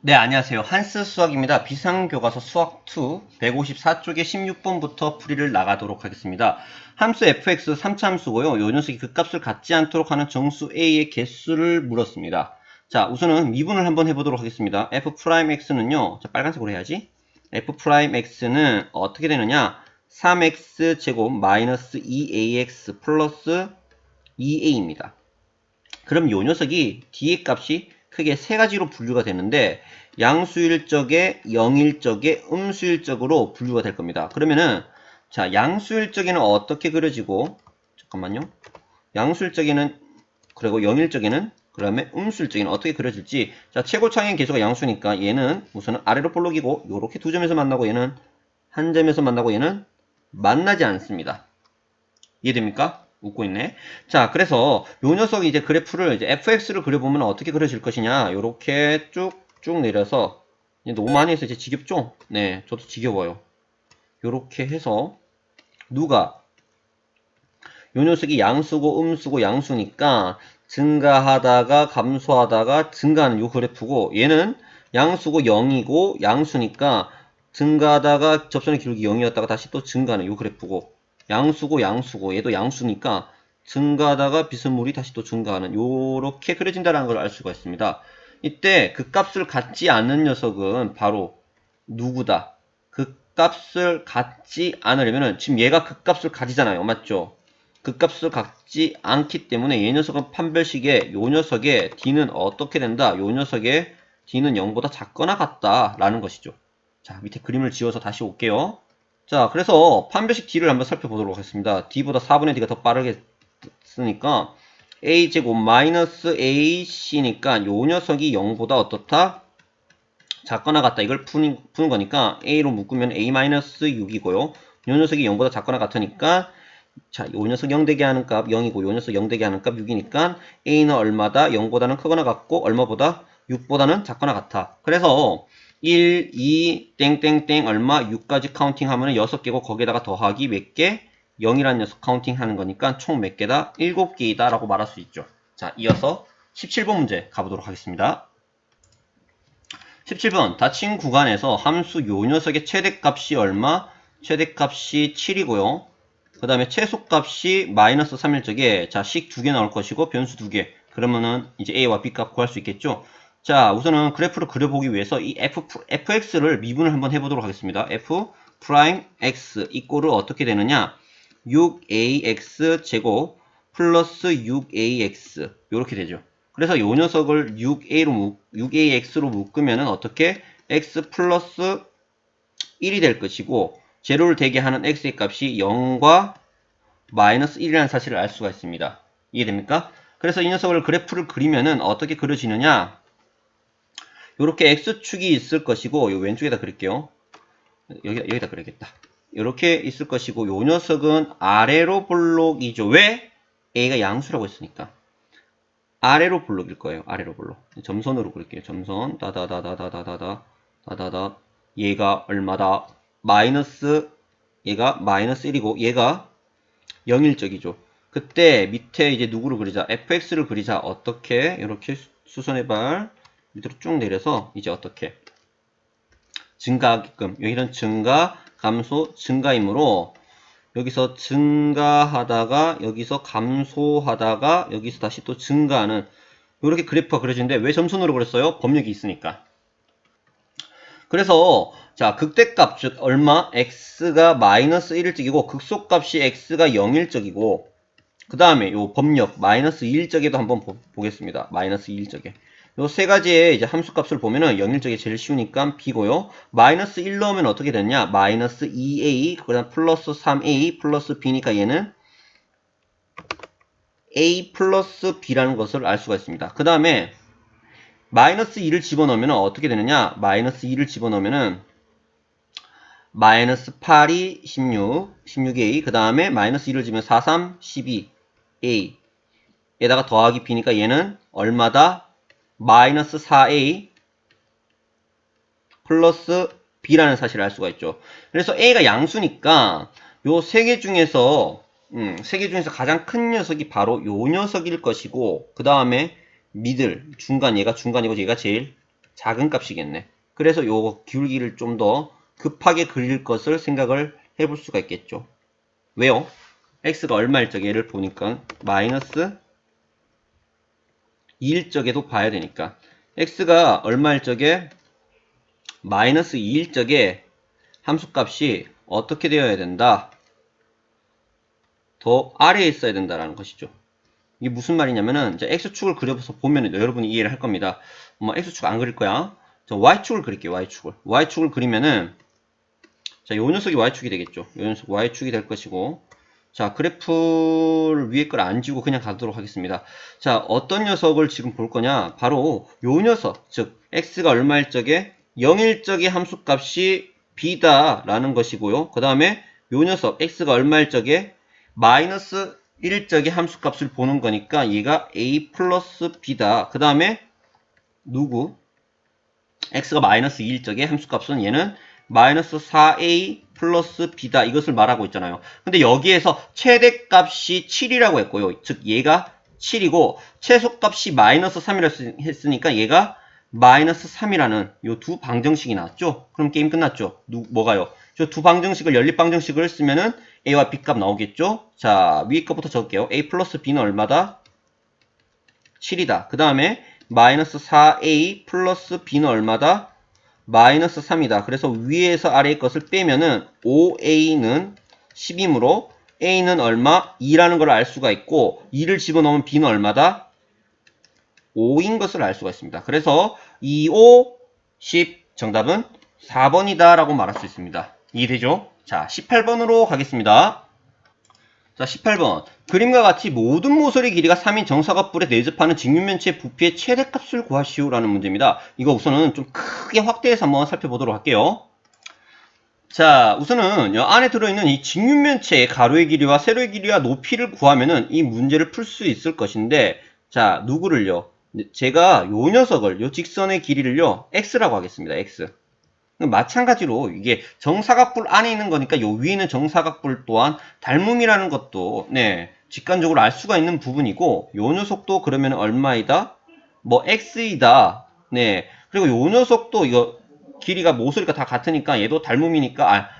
네, 안녕하세요. 한스 수학입니다. 비상교과서 수학2 154쪽에 16번부터 풀이를 나가도록 하겠습니다. 함수 fx 3차 함수고요. 요 녀석이 그 값을 갖지 않도록 하는 정수 a의 개수를 물었습니다. 자, 우선은 미분을 한번 해보도록 하겠습니다. f'x는요, 자, 빨간색으로 해야지. f'x는 어떻게 되느냐? 3x 제곱 마이너스 2ax 플러스 2a입니다. 그럼 요 녀석이 d의 값이 크게 세 가지로 분류가 되는데 양수일 적에 영일 적에 음수일 적으로 분류가 될 겁니다. 그러면은 자, 양수일 적에는 어떻게 그려지고 잠깐만요. 양수일 적에는 그리고 영일 적에는 그다음에 음수일 적에는 어떻게 그려질지. 자, 최고차의 개수가 양수니까 얘는 우선은 아래로 볼록이고 요렇게 두 점에서 만나고 얘는 한 점에서 만나고 얘는 만나지 않습니다. 이해됩니까? 웃고 있네. 자, 그래서 요 녀석이 이제 그래프를 이제 fx를 그려보면 어떻게 그려질 것이냐. 요렇게 쭉쭉 내려서 너무 많이 해서 이제 지겹죠? 네, 저도 지겨워요. 요렇게 해서 누가 요 녀석이 양수고 음수고 양수니까 증가하다가 감소하다가 증가하는 요 그래프고 얘는 양수고 0이고 양수니까 증가하다가 접선의 기울기 0이었다가 다시 또 증가하는 요 그래프고 양수고 양수고 얘도 양수니까 증가하다가 비스물이 다시 또 증가하는 요렇게 그려진다는 걸 알 수가 있습니다. 이때 그 값을 갖지 않는 녀석은 바로 누구다? 그 값을 갖지 않으려면은 지금 얘가 그 값을 가지잖아요. 맞죠? 그 값을 갖지 않기 때문에 이 녀석은 판별식에 요 녀석의 d는 어떻게 된다? 요 녀석의 d는 0보다 작거나 같다 라는 것이죠. 자, 밑에 그림을 지워서 다시 올게요. 자, 그래서 판별식 d를 한번 살펴보도록 하겠습니다. d보다 4분의 d가 더 빠르게 쓰니까 a제곱 마이너스 ac니까 요 녀석이 0보다 어떻다? 작거나 같다. 이걸 푸는 거니까 a로 묶으면 a-6이고요. 요 녀석이 0보다 작거나 같으니까 자, 요 녀석 0 되게 하는 값 0이고 요 녀석 0 되게 하는 값 6이니까 a는 얼마다? 0보다는 크거나 같고 얼마보다? 6보다는 작거나 같아. 그래서 1, 2, 땡땡땡 얼마? 6까지 카운팅하면 6개고 거기에다가 더하기 몇 개? 0이라는 녀석 카운팅하는 거니까 총 몇 개다? 7개이다 라고 말할 수 있죠. 자, 이어서 17번 문제 가보도록 하겠습니다. 17번 닫힌 구간에서 함수 요 녀석의 최대값이 얼마? 최대값이 7이고요. 그 다음에 최소값이 마이너스 3일 적에 자, 식 2개 나올 것이고 변수 2개. 그러면은 이제 a와 b 값 구할 수 있겠죠. 자, 우선은 그래프를 그려보기 위해서 이 fx를 미분을 한번 해보도록 하겠습니다. f 프라임 x 이꼴을 어떻게 되느냐? 6ax 제곱 플러스 6ax 이렇게 되죠. 그래서 요 녀석을 6ax로 묶으면은 어떻게? x 플러스 1이 될 것이고 제로를 대게 하는 x의 값이 0과 마이너스 1이라는 사실을 알 수가 있습니다. 이해됩니까? 그래서 이 녀석을 그래프를 그리면은 어떻게 그려지느냐? 이렇게 x축이 있을 것이고 요 왼쪽에다 그릴게요. 여기다 그려야겠다. 이렇게 있을 것이고 요 녀석은 아래로 볼록이죠. 왜? a가 양수라고 했으니까. 아래로 볼록일 거예요. 아래로 볼록. 점선으로 그릴게요. 점선 다다다다다다다다 다다다 얘가 얼마다? 마이너스 얘가 마이너스 1이고 얘가 0일적이죠. 그때 밑에 이제 누구를 그리자? fx를 그리자. 어떻게? 이렇게 수선의 발 밑으로 쭉 내려서 이제 어떻게? 증가하게끔. 여기는 증가, 감소, 증가이므로 여기서 증가하다가 여기서 감소하다가 여기서 다시 또 증가하는 이렇게 그래프가 그려지는데 왜 점선으로 그렸어요? 법력이 있으니까. 그래서 자, 극대값 즉 얼마? x가 마이너스 1일적이고 극소값이 x가 0일적이고 그 다음에 요 법력 마이너스 2일적에도 한번 보겠습니다. 마이너스 2일적에 요 세 가지의 이제 함수값을 보면은 0일적이 제일 쉬우니까 b고요. 마이너스 1 넣으면 어떻게 되냐? 마이너스 2a 그다음 플러스 3a 플러스 b니까 얘는 a 플러스 b라는 것을 알 수가 있습니다. 그 다음에 마이너스 2를 집어넣으면 어떻게 되느냐? 마이너스 2를 집어넣으면은 마이너스 8이 16a 그 다음에 마이너스 2를 집으면 4, 3, 12a 에다가 더하기 b니까 얘는 얼마다? 마이너스 4a 플러스 b라는 사실을 알 수가 있죠. 그래서 a가 양수니까 요 세 개 중에서 가장 큰 녀석이 바로 요 녀석일 것이고 그 다음에 미들 중간 얘가 중간이고 얘가 제일 작은 값이겠네. 그래서 요 기울기를 좀 더 급하게 그릴 것을 생각을 해볼 수가 있겠죠. 왜요? x가 얼마일 적에 얘를 보니까 마이너스 2일 적에도 봐야 되니까 x가 얼마일 적에 마이너스 2일 적에 함수값이 어떻게 되어야 된다? 더 아래에 있어야 된다라는 것이죠. 이게 무슨 말이냐면은 이제 x축을 그려서 보면 여러분이 이해를 할 겁니다. 뭐 x축 안 그릴 거야. 저 y축을 그릴게요. y축을 그리면은 자, 요 녀석이 y축이 되겠죠. 요 녀석 y축이 될 것이고 자, 그래프를 위에 걸 안 지우고 그냥 가도록 하겠습니다. 자, 어떤 녀석을 지금 볼 거냐? 바로 요 녀석, 즉 x가 얼마일 적에 0일 적의 함수값이 b다라는 것이고요. 그 다음에 요 녀석 x가 얼마일 적에 마이너스 1일 적의 함수값을 보는 거니까 얘가 a 플러스 b다. 그 다음에 누구? x가 마이너스 2일 적의 함수값은 얘는 마이너스 4a 플러스 b다. 이것을 말하고 있잖아요. 근데 여기에서 최대값이 7이라고 했고요. 즉 얘가 7이고 최소값이 마이너스 3이라고 했으니까 얘가 마이너스 3이라는 요 두 방정식이 나왔죠. 그럼 게임 끝났죠. 뭐가요? 저 두 방정식을 연립방정식을 쓰면은 a와 b 값 나오겠죠. 자, 위에 것부터 적을게요. a 플러스 b는 얼마다? 7이다. 그 다음에 마이너스 4a 플러스 b는 얼마다? 마이너스 3이다. 그래서 위에서 아래의 것을 빼면은 5a는 10이므로 a는 얼마? 2라는 걸 알 수가 있고 2를 집어넣으면 b는 얼마다? 5인 것을 알 수가 있습니다. 그래서 2, 5, 10 정답은 4번이다 라고 말할 수 있습니다. 이해되죠? 자, 18번으로 가겠습니다. 자, 18번. 그림과 같이 모든 모서리 길이가 3인 정사각뿔에 내접하는 직육면체의 부피의 최대값을 구하시오 라는 문제입니다. 이거 우선은 좀 크게 확대해서 한번 살펴보도록 할게요. 자, 우선은 이 안에 들어있는 이 직육면체의 가로의 길이와 세로의 길이와 높이를 구하면은 이 문제를 풀 수 있을 것인데, 자, 누구를요? 제가 요 녀석을, 요 직선의 길이를요, x라고 하겠습니다. x. 마찬가지로 이게 정사각뿔 안에 있는 거니까 요 위에 있는 정사각뿔 또한 닮음이라는 것도 네 직관적으로 알 수가 있는 부분이고 요 녀석도 그러면 얼마이다? 뭐 x이다. 네 그리고 요 녀석도 이거 길이가 모서리가 다 같으니까 얘도 닮음이니까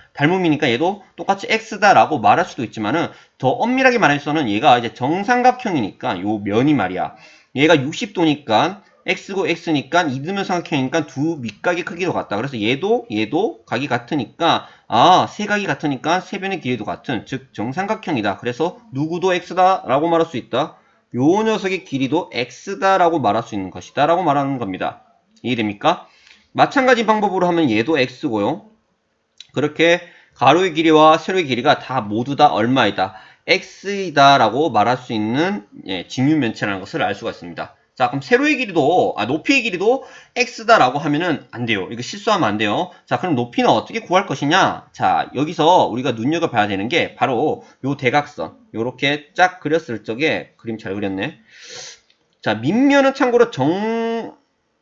얘도 똑같이 x다라고 말할 수도 있지만은 더 엄밀하게 말해서는 얘가 이제 정삼각형이니까 요 면이 말이야. 얘가 60도니까 x고 x니까 이등변 삼각형이니까 두 밑각의 크기도 같다. 그래서 얘도 각이 같으니까 세 각이 같으니까 세 변의 길이도 같은 즉 정삼각형이다. 그래서 누구도 x다 라고 말할 수 있다. 요 녀석의 길이도 x다 라고 말할 수 있는 것이다 라고 말하는 겁니다. 이해됩니까? 마찬가지 방법으로 하면 얘도 x고요. 그렇게 가로의 길이와 세로의 길이가 다 모두 다 얼마이다? x이다 라고 말할 수 있는 직육면체라는 것을 알 수가 있습니다. 자, 그럼 세로의 길이도, 높이의 길이도 x다 라고 하면은 안 돼요. 이거 실수하면 안 돼요. 자, 그럼 높이는 어떻게 구할 것이냐? 자, 여기서 우리가 눈여겨봐야 되는 게 바로 요 대각선. 요렇게 쫙 그렸을 적에, 그림 잘 그렸네. 자, 밑면은 참고로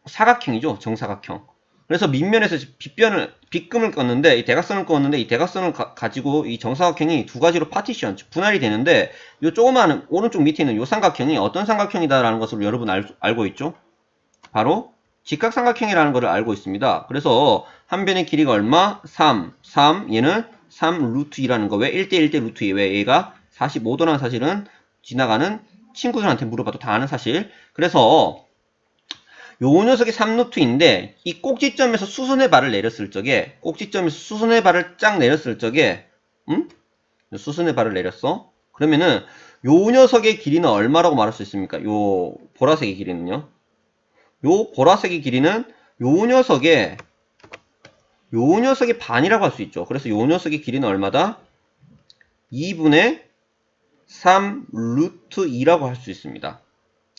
정사각형이죠. 정사각형. 그래서 밑면에서 빗금을 껐는데, 이 대각선을 껐는데, 이 대각선을 가지고 이 정사각형이 두 가지로 파티션, 즉 분할이 되는데, 요 조그마한 오른쪽 밑에 있는 요 삼각형이 어떤 삼각형이다라는 것을 여러분 알고 있죠? 바로 직각삼각형이라는 것을 알고 있습니다. 그래서 한 변의 길이가 얼마? 3. 얘는 3 루트 2라는 거. 왜 1대1 대 루트 2? 왜 얘가 45도라는 사실은 지나가는 친구들한테 물어봐도 다 아는 사실. 그래서 요 녀석이 3루트인데 이 꼭지점에서 수선의 발을 내렸을 적에 수선의 발을 쫙 내렸을 적에 수선의 발을 내렸어. 그러면은 요 녀석의 길이는 얼마라고 말할 수 있습니까? 요 보라색의 길이는요. 요 보라색의 길이는 요 녀석의 반이라고 할 수 있죠. 그래서 요 녀석의 길이는 얼마다? 2분의 3 루트 2라고 할 수 있습니다.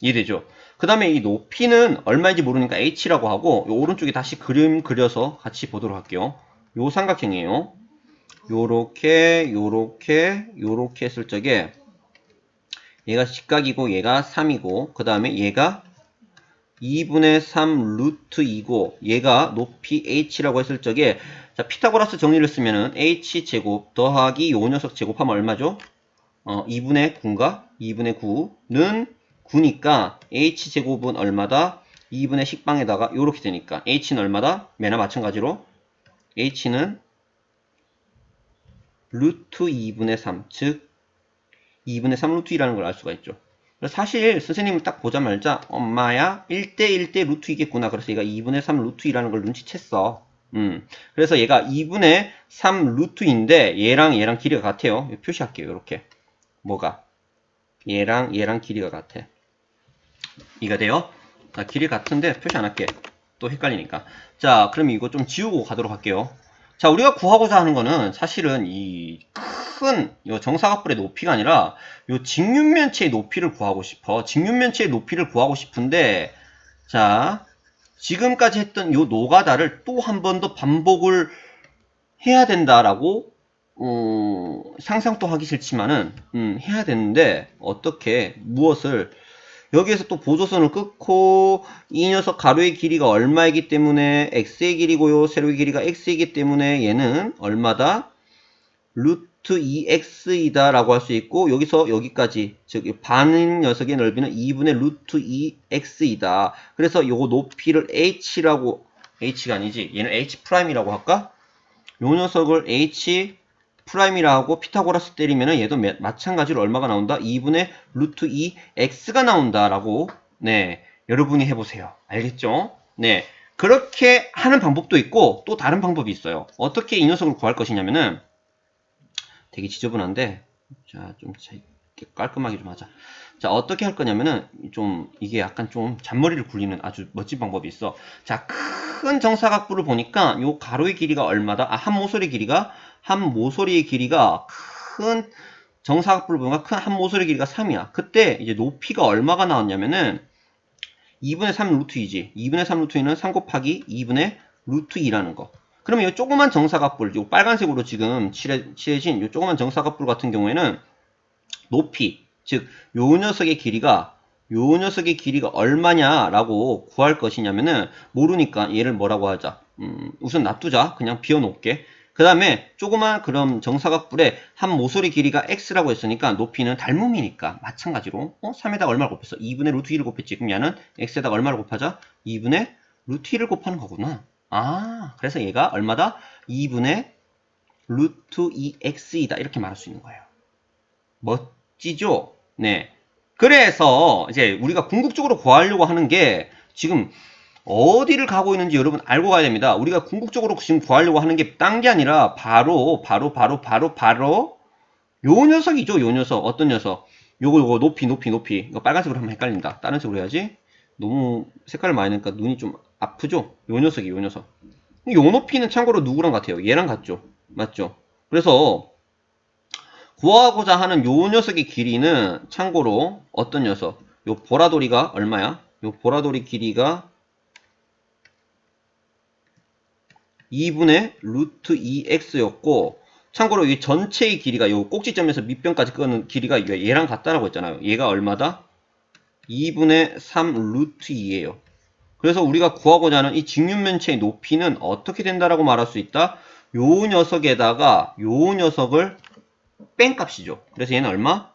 이해되죠? 그 다음에 이 높이는 얼마인지 모르니까 h라고 하고 요 오른쪽에 다시 그림 그려서 같이 보도록 할게요. 요 삼각형이에요. 요렇게 했을 적에 얘가 직각이고 얘가 3이고 그 다음에 얘가 2분의 3 루트 2고 얘가 높이 h라고 했을 적에 자 피타고라스 정리를 쓰면은 h제곱 더하기 요 녀석 제곱하면 얼마죠? 2분의 9인가? 2분의 9는 9니까 h제곱은 얼마다? 2분의 식방에다가 요렇게 되니까 h는 얼마다? 매나 마찬가지로 h는 루트 2분의 3, 즉 2분의 3 루트 2라는 걸 알 수가 있죠. 사실 선생님을 딱 보자마자 엄마야 1대1대 루트 2겠구나. 그래서 얘가 2분의 3 루트 2라는 걸 눈치챘어. 그래서 얘가 2분의 3 루트 2인데 얘랑 길이가 같아요. 표시할게요. 이렇게. 뭐가? 얘랑 길이가 같아. 이가 돼요? 자, 길이 같은데 표시 안 할게. 또 헷갈리니까. 자, 그럼 이거 좀 지우고 가도록 할게요. 자, 우리가 구하고자 하는 거는 사실은 이 큰 정사각뿔의 높이가 아니라 요 직육면체의 높이를 구하고 싶어. 직육면체의 높이를 구하고 싶은데, 자, 지금까지 했던 요 노가다를 또 한 번 더 반복을 해야 된다라고 상상도 하기 싫지만은 해야 되는데 어떻게 무엇을 여기에서 또 보조선을 끊고 이 녀석 가로의 길이가 얼마이기 때문에 x의 길이고요. 세로의 길이가 x이기 때문에 얘는 얼마다? 루트 2x이다 라고 할 수 있고 여기서 여기까지 즉 반인 녀석의 넓이는 2분의 루트 2x이다. 그래서 요거 높이를 h라고 h가 아니지 얘는 h'이라고 할까? 요 녀석을 h 프라임이라고 피타고라스 때리면은 얘도 마찬가지로 얼마가 나온다? 2분의 루트 2x가 나온다라고 네 여러분이 해보세요. 알겠죠? 네 그렇게 하는 방법도 있고 또 다른 방법이 있어요. 어떻게 이 녀석을 구할 것이냐면은 되게 지저분한데 자 좀 깔끔하게 좀 하자. 자 어떻게 할 거냐면은 좀 이게 약간 좀 잔머리를 굴리는 아주 멋진 방법이 있어. 자 큰 정사각부를 보니까 요 가로의 길이가 얼마다? 한 모서리 길이가 한 모서리의 길이가 큰 정사각부를 보니까 큰 한 모서리 길이가 3이야. 그때 이제 높이가 얼마가 나왔냐면은 2분의 3 루트 2지. 2분의 3 루트 2는 3 곱하기 2분의 루트 2라는 거. 그러면 이 조그만 정사각뿔, 요 빨간색으로 지금 칠해진 이 조그만 정사각뿔 같은 경우에는 높이, 즉 요 녀석의 길이가 얼마냐라고 구할 것이냐면은 모르니까 얘를 뭐라고 하자. 우선 놔두자. 그냥 비워놓을게. 그 다음에 조그만 그럼 정사각뿔에 한 모서리 길이가 x라고 했으니까 높이는 닮음이니까 마찬가지로 3에다가 얼마를 곱했어? 2분의 루트 2를 곱했지. 그럼 얘는 x에다가 얼마를 곱하자? 2분의 루트 2를 곱하는 거구나. 아 그래서 얘가 얼마다? 2분의 루트 2x이다. 이렇게 말할 수 있는 거예요. 멋지죠? 네. 그래서 이제 우리가 궁극적으로 구하려고 하는 게 지금 어디를 가고 있는지 여러분 알고 가야 됩니다. 우리가 궁극적으로 지금 구하려고 하는 게 딴 게 아니라 바로 요 녀석이죠. 요 녀석. 어떤 녀석? 요거 높이. 이거 빨간색으로 하면 헷갈린다. 다른 색으로 해야지. 너무 색깔을 많이 내니까 눈이 좀 아프죠? 요 녀석이 요 녀석. 요 높이는 참고로 누구랑 같아요? 얘랑 같죠? 맞죠? 그래서 구하고자 하는 요 녀석의 길이는 참고로 어떤 녀석? 요 보라돌이가 얼마야? 요 보라돌이 길이가 2분의 루트 2x였고 참고로 이 전체의 길이가 요 꼭지점에서 밑변까지 끄는 길이가 얘랑 같다라고 했잖아요. 얘가 얼마다? 2분의 3 루트 2예요. 그래서 우리가 구하고자 하는 이 직육면체의 높이는 어떻게 된다라고 말할 수 있다? 요 녀석에다가 요 녀석을 뺀 값이죠. 그래서 얘는 얼마?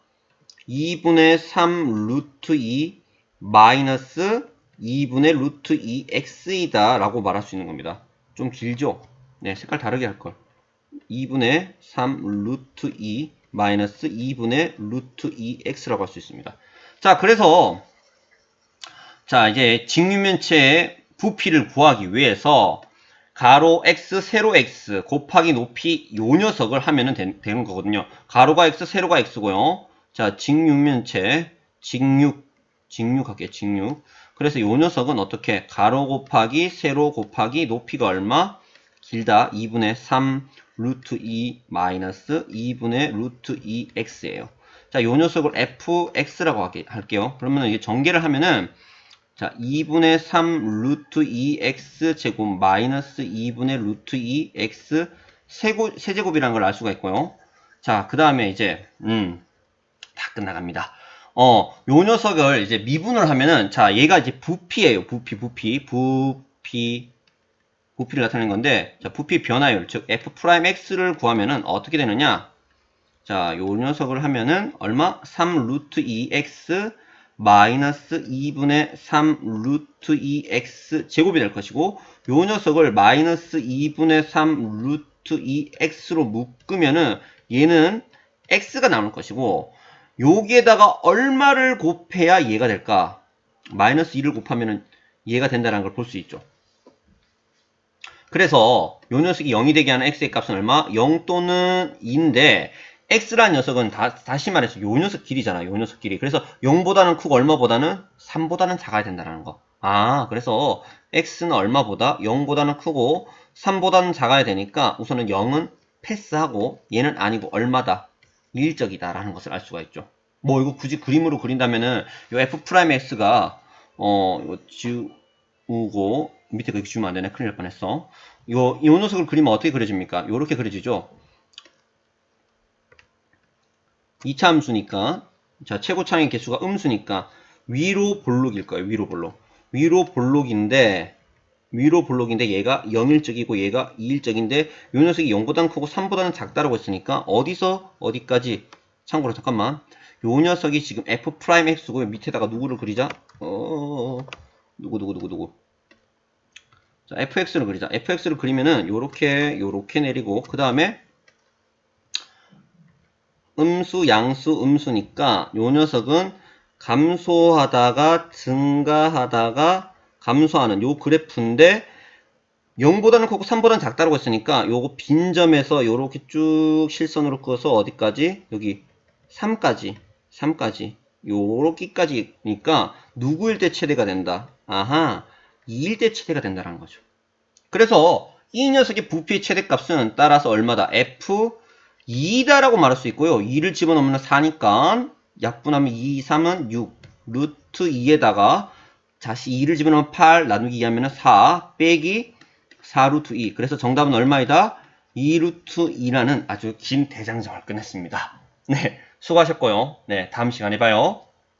2분의 3 루트 2 마이너스 2분의 루트 2x이다 라고 말할 수 있는 겁니다. 좀 길죠? 네, 색깔 다르게 할걸. 2분의 3 루트 2 마이너스 2분의 루트 2x라고 할 수 있습니다. 자, 그래서 자, 이제 직육면체의 부피를 구하기 위해서 가로 x, 세로 x 곱하기 높이 요 녀석을 하면은 되는 거거든요. 가로가 x, 세로가 x고요. 자, 직육면체, 직육 할게요. 직육. 그래서 요 녀석은 어떻게? 가로 곱하기 세로 곱하기 높이가 얼마? 길다. 2분의 3 루트 2 마이너스 2분의 루트 2x예요. 자, 요 녀석을 fx라고 할게요. 그러면 이게 전개를 하면은 자, 2분의 3 루트 2x 제곱 마이너스 2분의 루트 2x 세제곱이라는 걸 알 수가 있고요. 자, 그 다음에 이제 다 끝나갑니다. 요 녀석을 이제 미분을 하면은 자, 얘가 이제 부피예요. 부피를 나타내는 건데 자, 부피 변화율 즉 f'x를 구하면은 어떻게 되느냐? 자, 요 녀석을 하면은 얼마? 3 루트 2x 마이너스 2분의 3 루트 2x 제곱이 될 것이고 요 녀석을 마이너스 2분의 3 루트 2x로 묶으면은 얘는 x가 남을 것이고 여기에다가 얼마를 곱해야 얘가 될까? 마이너스 2를 곱하면은 얘가 된다는 걸 볼 수 있죠. 그래서 요 녀석이 0이 되게 하는 x의 값은 얼마? 0 또는 2인데 x라는 녀석은 다시 말해서 요 녀석 길이잖아. 요 녀석 길이. 그래서 0보다는 크고 얼마보다는 3보다는 작아야 된다는 거. 아, 그래서 x는 얼마보다 0보다는 크고 3보다는 작아야 되니까 우선은 0은 패스하고 얘는 아니고 얼마다? 일적이다 라는 것을 알 수가 있죠. 뭐 이거 굳이 그림으로 그린다면은 요 f'x가 이거 지우고 밑에 그렇게 주면 안 되네. 큰일 날 뻔했어. 이 녀석을 그리면 어떻게 그려집니까? 요렇게 그려지죠. 2차 함수니까, 자, 최고차의 개수가 음수니까, 위로 볼록일 거예요. 위로 볼록. 위로 볼록인데 얘가 0일적이고 얘가 2일적인데, 요 녀석이 0보다는 크고 3보다는 작다라고 했으니까, 어디서 어디까지? 참고로 잠깐만. 요 녀석이 지금 f'x고, 밑에다가 누구를 그리자? 누구. 자, fx를 그리자. fx를 그리면은, 요렇게 내리고, 그 다음에, 음수, 양수, 음수니까 요 녀석은 감소하다가 증가하다가 감소하는 요 그래프인데 0보다는 크고 3보다는 작다라고 했으니까 요거 빈점에서 요렇게 쭉 실선으로 그어서 어디까지? 여기 3까지 요렇게까지니까 누구일 때 최대가 된다? 아하, 2일 때 최대가 된다는 거죠. 그래서 이 녀석의 부피의 최대값은 따라서 얼마다? f 2다라고 말할 수 있고요. 2를 집어넣으면 4니까 약분하면 2, 3은 6 루트 2에다가 다시 2를 집어넣으면 8 나누기 2 하면 4 빼기 4 루트 2. 그래서 정답은 얼마이다? 2 루트 2라는 아주 긴 대장정을 끝냈습니다. 네, 수고하셨고요. 네, 다음 시간에 봐요.